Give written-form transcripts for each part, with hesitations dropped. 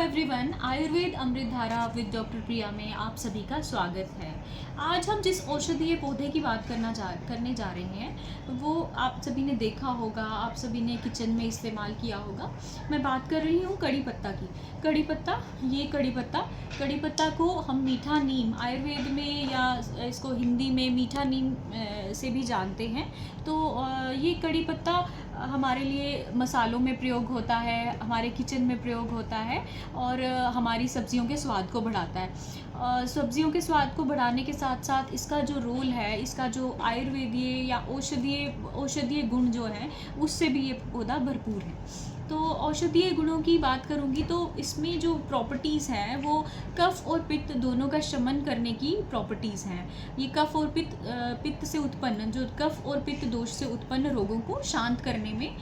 Everyone, Ayurveda अमृत धारा with doctor प्रिया में आप सभी का स्वागत है। आज हम जिस औषधीय पौधे की बात करने जा रहे हैं वो आप सभी ने देखा होगा, आप सभी ने किचन में इस्तेमाल किया होगा। मैं बात कर रही हूँ कड़ी पत्ता की। कड़ी पत्ता को हम मीठा नीम आयुर्वेद में या इसको हिंदी में मीठा नीम से भी जानते हैं। तो ये कड़ी पत्ता हमारे लिए मसालों में प्रयोग होता है, हमारे किचन में प्रयोग होता है और हमारी सब्जियों के स्वाद को बढ़ाता है। सब्जियों के स्वाद को बढ़ाने के साथ साथ इसका जो रोल है, इसका जो आयुर्वेदीय या औषधीय गुण जो हैं उससे भी ये पौधा भरपूर है। तो औषधीय गुणों की बात करूँगी तो इसमें जो प्रॉपर्टीज़ हैं वो कफ और पित्त दोनों का शमन करने की प्रॉपर्टीज़ हैं। ये कफ और पित्त से उत्पन्न जो कफ और पित्त दोष से उत्पन्न रोगों को शांत करने में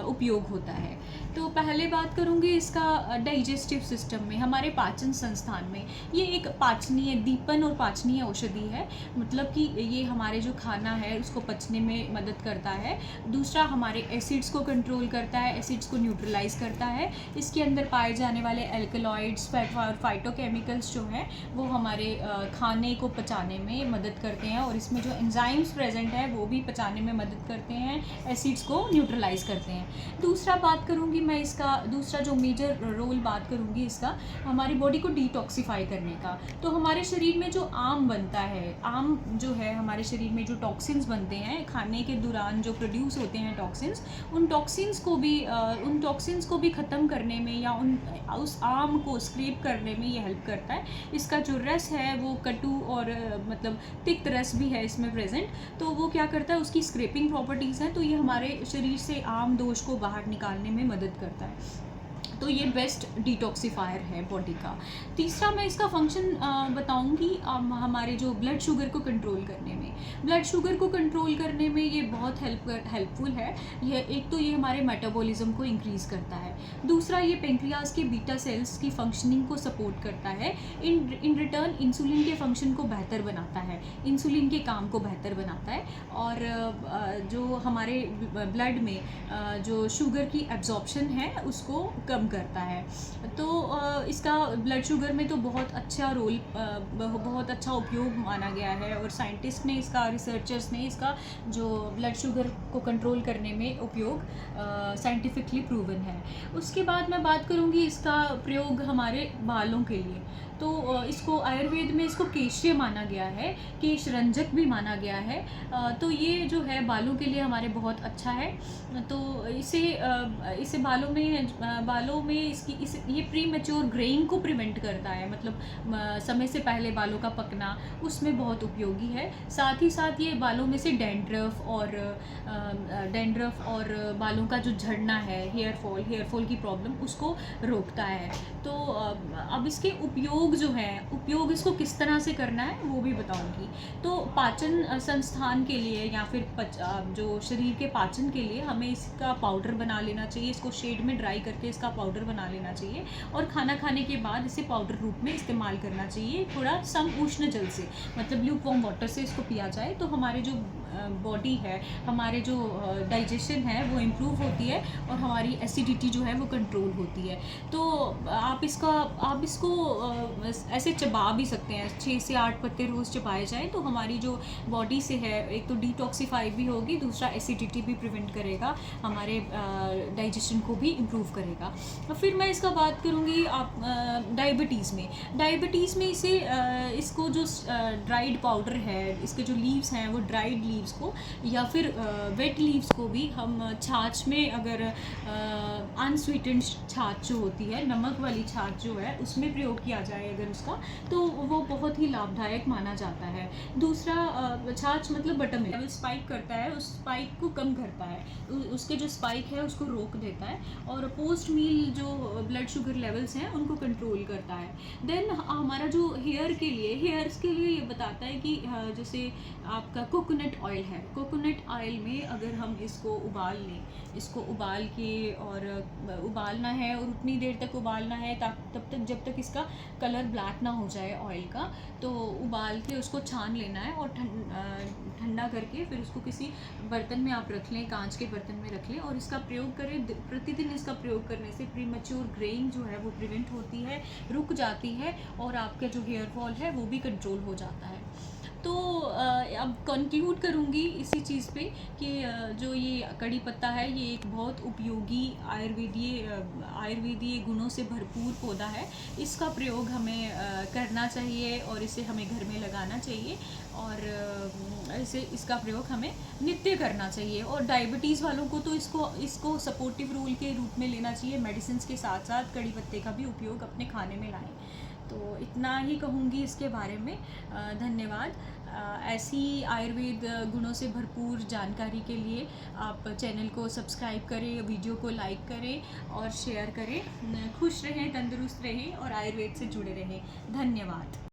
उपयोग होता है। तो पहले बात करूँगी इसका डाइजेस्टिव सिस्टम में, हमारे पाचन संस्थान में। ये एक पाचनीय दीपन और पाचनीय औषधि है, मतलब कि ये हमारे जो खाना है उसको पचने में मदद करता है। दूसरा, हमारे एसिड्स को कंट्रोल करता है, एसिड्स को न्यूट्रलाइज करता है। इसके अंदर पाए जाने वाले एल्कलॉइड्स और फाइटोकेमिकल्स जो हैं वो हमारे खाने को पचाने में मदद करते हैं, और इसमें जो एंजाइम्स प्रेजेंट है वो भी पचाने में मदद करते हैं, एसिड्स को न्यूट्रलाइज करते हैं। दूसरा बात करूँगी मैं इसका, दूसरा जो मेजर रोल बात करूँगी इसका, हमारी बॉडी को डिटॉक्सिफाई करने का। तो हमारे शरीर में जो आम बनता है, आम जो है हमारे शरीर में जो टॉक्सिन्स बनते हैं खाने के दौरान जो प्रोड्यूस होते हैं टॉक्सिन्स, उन टॉक्सिन्स को भी ख़त्म करने में या उस आम को स्क्रैप करने में ये हेल्प करता है। इसका जो रस है वो कटु और मतलब तिक्त रस भी है इसमें प्रेजेंट, तो वो क्या करता है, उसकी स्क्रैपिंग प्रॉपर्टीज़ हैं, तो ये हमारे शरीर से आम दोष को बाहर निकालने में मदद करता है। तो ये बेस्ट डिटॉक्सिफायर है बॉडी का। तीसरा मैं इसका फंक्शन बताऊंगी हमारे जो ब्लड शुगर को कंट्रोल करने में। ब्लड शुगर को कंट्रोल करने में ये बहुत हेल्पफुल है। एक तो ये हमारे मेटाबॉलिज्म को इंक्रीज़ करता है। दूसरा, ये पेंक्रियाज के बीटा सेल्स की फंक्शनिंग को सपोर्ट करता है। इन रिटर्न इंसुलिन के फंक्शन को बेहतर बनाता है, इंसुलिन के काम को बेहतर बनाता है, और जो हमारे ब्लड में जो शुगर की एब्जॉर्प्शन है उसको कम करता है। तो इसका ब्लड शुगर में तो बहुत अच्छा रोल, बहुत अच्छा उपयोग माना गया है, और साइंटिस्ट ने इसका, रिसर्चर्स ने इसका जो ब्लड शुगर को कंट्रोल करने में उपयोग साइंटिफिकली प्रूवन है। उसके बाद मैं बात करूँगी इसका प्रयोग हमारे बालों के लिए। तो इसको आयुर्वेद में इसको केशीय माना गया है, केश रंजक भी माना गया है। तो ये जो है बालों के लिए हमारे बहुत अच्छा है। तो इसे बालों में ये प्री मैच्योर ग्रेइंग को प्रिवेंट करता है, मतलब समय से पहले बालों का पकना, उसमें बहुत उपयोगी है। साथ ही साथ ये बालों में से डैंड्रफ और बालों का जो झड़ना है, हेयर फॉल की प्रॉब्लम, उसको रोकता है। तो अब इसके उपयोग इसको किस तरह से करना है वो भी बताऊंगी। तो पाचन संस्थान के लिए या फिर जो शरीर के पाचन के लिए हमें इसका पाउडर बना लेना चाहिए। इसको शेड में ड्राई करके इसका पाउडर बना लेना चाहिए, और खाना खाने के बाद इसे पाउडर रूप में इस्तेमाल करना चाहिए, थोड़ा सम उष्ण जल से, मतलब ल्यूक वार्म वाटर से इसको पिया जाए तो हमारे जो बॉडी है, हमारे जो डाइजेशन है वो इम्प्रूव होती है, और हमारी एसिडिटी जो है वो कंट्रोल होती है। तो आप इसको ऐसे चबा भी सकते हैं, 6 से 8 पत्ते रोज़ चबाए जाए तो हमारी जो बॉडी से है, एक तो डिटॉक्सिफाई भी होगी, दूसरा एसिडिटी भी प्रिवेंट करेगा, हमारे डाइजेशन को भी इम्प्रूव करेगा। फिर मैं इसका बात करूँगी आप डायबिटीज़ में इसको जो ड्राइड पाउडर है, इसके जो लीव्स हैं वो ड्राइड लीव्स को या फिर वेट लीव्स को भी हम छाछ में, अगर अनस्वीटेंड छाछ जो होती है, नमक वाली छाछ जो है, उसमें प्रयोग किया जाए अगर उसका, तो वो बहुत ही लाभदायक माना जाता है। दूसरा, छाछ मतलब बटर मिल्क स्पाइक करता है, उस स्पाइक को कम करता है, उसके जो स्पाइक है उसको रोक देता है, और पोस्ट मील जो ब्लड शुगर लेवल्स हैं उनको कंट्रोल करता है। देन हमारा जो हेयर्स के लिए ये बताता है कि जैसे आपका कोकोनट ऑयल है, कोकोनट ऑयल में अगर हम इसको उबाल लें, इसको उबाल के और उबालना है और उतनी देर तक उबालना है तब तक जब तक इसका कलर ब्लैक ना हो जाए ऑयल का। तो उबाल के उसको छान लेना है और ठंडा करके फिर उसको किसी बर्तन में आप रख लें, कांच के बर्तन में रख लें और इसका प्रयोग करें। प्रतिदिन इसका प्रयोग करने से प्रीमेच्योर ग्रेइंग जो है वो प्रिवेंट होती है, रुक जाती है और आपका जो हेयर फॉल है वो भी कंट्रोल हो जाता है। तो अब कंक्लूड करूँगी इसी चीज़ पे कि जो ये कड़ी पत्ता है ये एक बहुत उपयोगी आयुर्वेदीय गुणों से भरपूर पौधा है। इसका प्रयोग हमें करना चाहिए और इसे हमें घर में लगाना चाहिए और इसका प्रयोग हमें नित्य करना चाहिए। और डायबिटीज़ वालों को तो इसको सपोर्टिव रोल के रूप में लेना चाहिए। मेडिसिन के साथ साथ कड़ी पत्ते का भी उपयोग अपने खाने में लाएं। तो इतना ही कहूँगी इसके बारे में। धन्यवाद। ऐसी आयुर्वेद गुणों से भरपूर जानकारी के लिए आप चैनल को सब्सक्राइब करें, वीडियो को लाइक करें और शेयर करें। खुश रहें, तंदुरुस्त रहें और आयुर्वेद से जुड़े रहें। धन्यवाद।